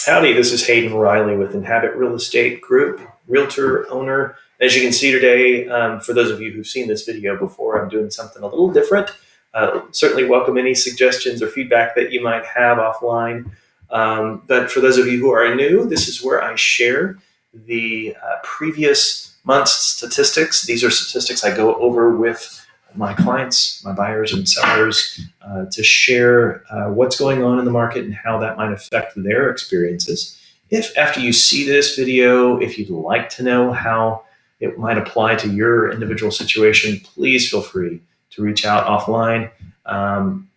Howdy, this is Hayden Riley with Inhabit Real Estate Group, realtor, owner. As you can see today, for those of you who've seen this video before, I'm doing something a little different. Certainly welcome any suggestions or feedback that you might have offline. But for those of you who are new, this is where I share the previous month's statistics. These are statistics I go over with my clients, my buyers and sellers, to share what's going on in the market and how that might affect their experiences. If after you see this video, if you'd like to know how it might apply to your individual situation, please feel free to reach out offline and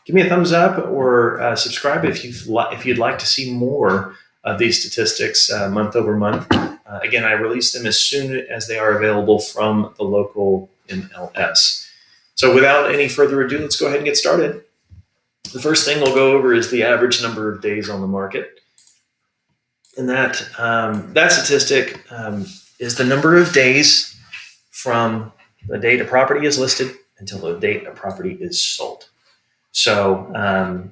give me a thumbs up or subscribe if you'd like to see more of these statistics month over month. Again, I release them as soon as they are available from the local MLS. So without any further ado, let's go ahead and get started. The first thing we'll go over is the average number of days on the market. And that statistic is the number of days from the date a property is listed until the date a property is sold. So, a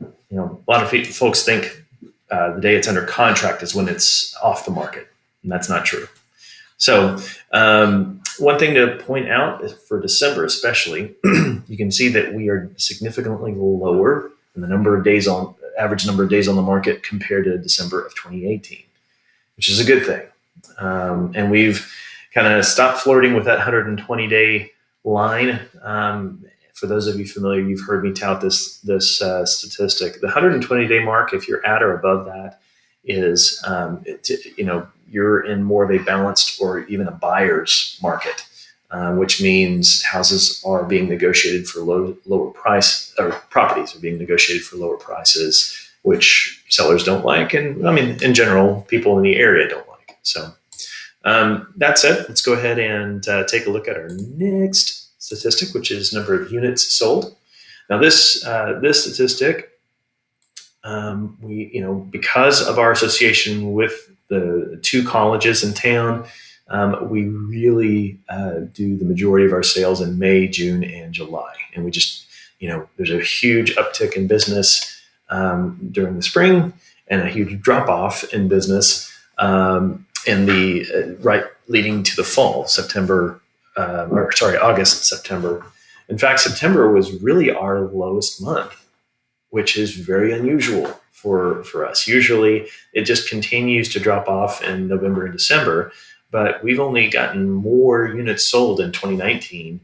lot of folks think the day it's under contract is when it's off the market, and that's not true. So, one thing to point out is for December, especially, you can see that we are significantly lower in the average number of days on the market compared to December of 2018, which is a good thing. And we've kind of stopped flirting with that 120-day line. For those of you familiar, you've heard me tout this statistic. The 120-day mark, if you're at or above that, is you're in more of a balanced or even a buyer's market, which means houses are being negotiated for lower price, or properties are being negotiated for lower prices, which sellers don't like, and in general, people in the area don't like. So that said, let's go ahead and take a look at our next statistic, which is number of units sold. Now, this statistic, because of our association with the two colleges in town, we really do the majority of our sales in May, June, and July. And we just, there's a huge uptick in business during the spring and a huge drop off in business leading to the fall, August, September. In fact, September was really our lowest month, which is very unusual for us. Usually it just continues to drop off in November and December, but we've only gotten more units sold in 2019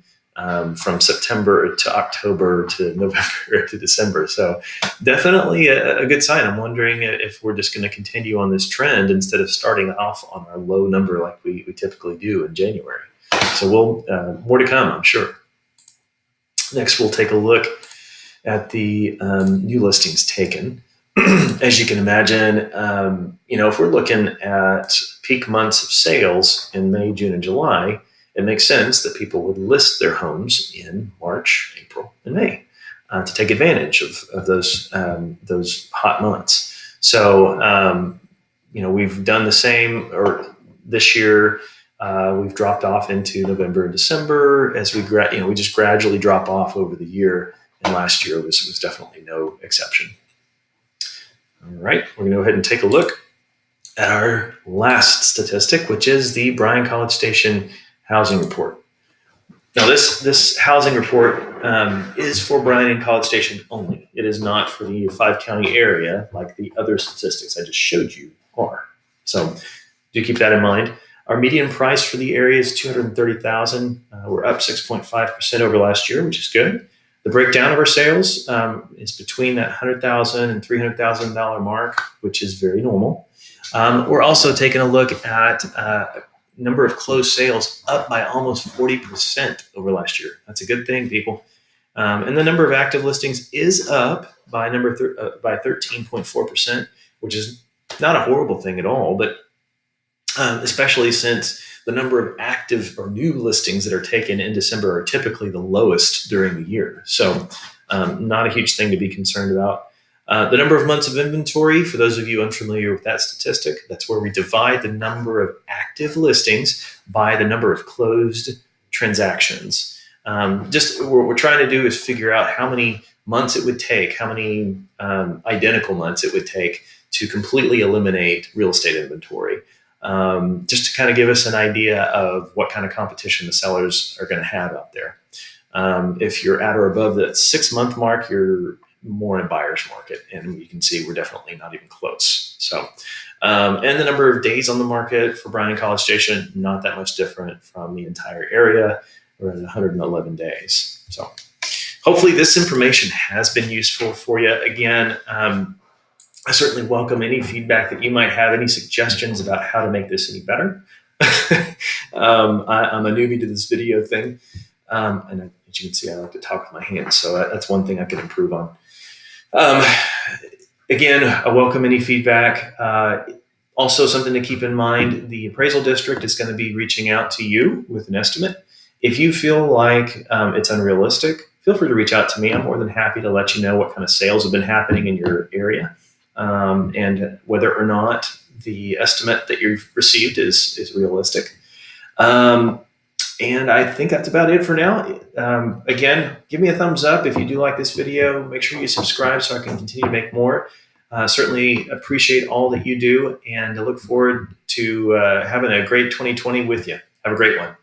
from September to October to November to December. So definitely a good sign. I'm wondering if we're just going to continue on this trend instead of starting off on our low number like we typically do in January. So more to come, I'm sure. Next, we'll take a look at the new listings taken. As you can imagine, if we're looking at peak months of sales in May, June, and July, it makes sense that people would list their homes in March, April, and May to take advantage of those hot months. So, we've done the same, or this year we've dropped off into November and December as we just gradually drop off over the year. And last year was definitely no exception. All right, we're going to go ahead and take a look at our last statistic, which is the Bryan-College Station housing report. Now, this housing report is for Bryan and College Station only. It is not for the 5-county area like the other statistics I just showed you are. So do keep that in mind. Our median price for the area is $230,000. We're up 6.5% over last year, which is good. The breakdown of our sales is between that $100,000 and $300,000 mark, which is very normal. We're also taking a look at number of closed sales up by almost 40% over last year. That's a good thing, people. And the number of active listings is up by 13.4%, which is not a horrible thing at all, but especially since the number of active or new listings that are taken in December are typically the lowest during the year. So not a huge thing to be concerned about. The number of months of inventory, for those of you unfamiliar with that statistic, that's where we divide the number of active listings by the number of closed transactions. What we're trying to do is figure out how many months it would take, how many identical months it would take to completely eliminate real estate inventory. Just to kind of give us an idea of what kind of competition the sellers are going to have out there. If you're at or above the 6-month mark, you're more in buyer's market, and you can see we're definitely not even close. So, and the number of days on the market for Bryan-College Station, not that much different from the entire area. We're at 111 days. So hopefully this information has been useful for you. Again, I certainly welcome any feedback that you might have, any suggestions about how to make this any better. I'm a newbie to this video thing. And as you can see, I like to talk with my hands. So that's one thing I could improve on. Again, I welcome any feedback. Also, something to keep in mind, the appraisal district is going to be reaching out to you with an estimate. If you feel like it's unrealistic, feel free to reach out to me. I'm more than happy to let you know what kind of sales have been happening in your area, and whether or not the estimate that you've received is realistic. And I think that's about it for now. Again, give me a thumbs up if you do like this video. Make sure you subscribe so I can continue to make more. Certainly appreciate all that you do, and I look forward to having a great 2020 with you. Have a great one.